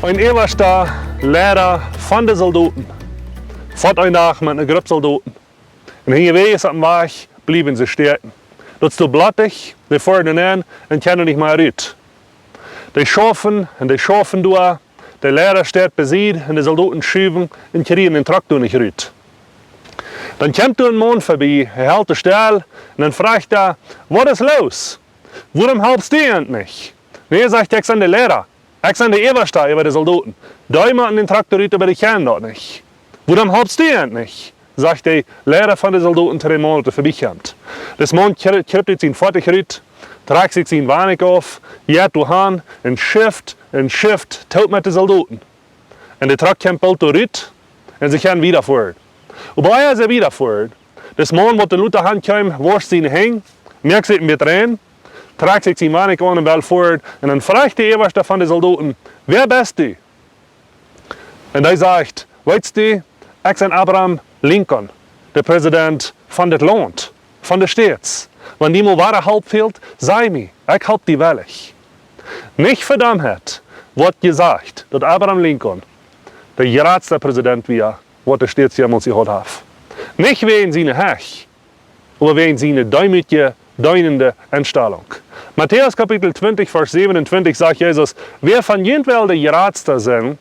Ein oberster Lehrer von den Soldaten fährt einen Tag mit einer Gruppe Soldaten. Und hingewegs am Weg blieben sie stehen. Das ist so blattig, die fahren an und können nicht mehr raus. Die schaffen und die schaffen durch. Der Lehrer steht besiegt und die Soldaten schieben und kriegen den Traktor nicht raus. Dann kommt ein Mann vorbei, er hält den Stall und dann fragt er, was ist los? Warum helpst du nicht? Nee, sagt ich an den Lehrer. Ich bin der Oberste über die Soldaten. Die machen den Traktor raus, aber die kennen das nicht. Warum helpst du nicht? Sagt der Lehrer von den Soldaten, der den Mann vorbeikommt. Das Mann kriegt jetzt ihn fertig raus, trägt sich seinen Wagen auf, geht durch und schifft, tut mit den Soldaten. Und der Traktor kommt bald raus und sie können wieder fahren. Und bei sie wieder fahren, das Mann, der in der Hand kommt, wascht seine Hänge, merkt sich mit rein, trägt sich seinen Wagen an und will fahren. Und dann fragt der Oberste von den Soldaten, wer bist du? Und er sagt, weißt du, ich bin Abraham Lincoln, der Präsident von dem Land, von der Staats. Wenn die mal wahre Halb fehlt, sei mir, ich help die willig. Nicht verdammt hat, wird gesagt, dass Abraham Lincoln der geradste Präsident war, was der Staats jemals gehabt hat. Nicht wegen seiner Hech, aber wegen seiner demütige, dienende Einstellung. Matthäus Kapitel 20, Vers 27 sagt Jesus, wer von jentwel der geradste sind,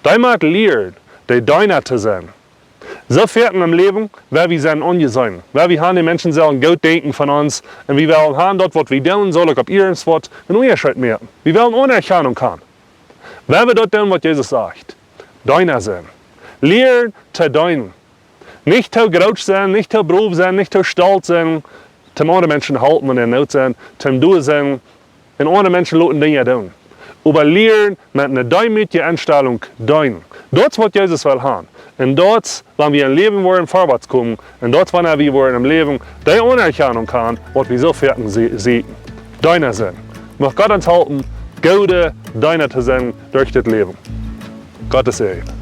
der mag lernen, der deiner zu sein. So fährten im Leben, wer wir sind ungesehen. Wer wir haben, die Menschen sollen gut denken von uns und wir wollen haben dort, was wir tun, soll ich auf ihren Wort einen Unterschied merken. Wir wollen Anerkennung haben. Wer wir dort tun, was Jesus sagt, deiner sein. Lernen zu deinen. Nicht zu groß sein, nicht zu brav sein, nicht zu stolz sein, zum anderen Menschen halten, wenn er not sein, zum du sein, und andere Menschen lassen Dinge tun. Aber lernen mit einer demütigen Einstellung deinen. Das, was Jesus will haben. Und dort, wenn wir im Leben wollen, vorwärts kommen, und dort, wenn wir wollen im Leben, die Anerkennung haben, was wir so fertig sehen. Deiner sein. Mag Gott uns halten, gute Deiner zu sein durch das Leben. Gottes Segen.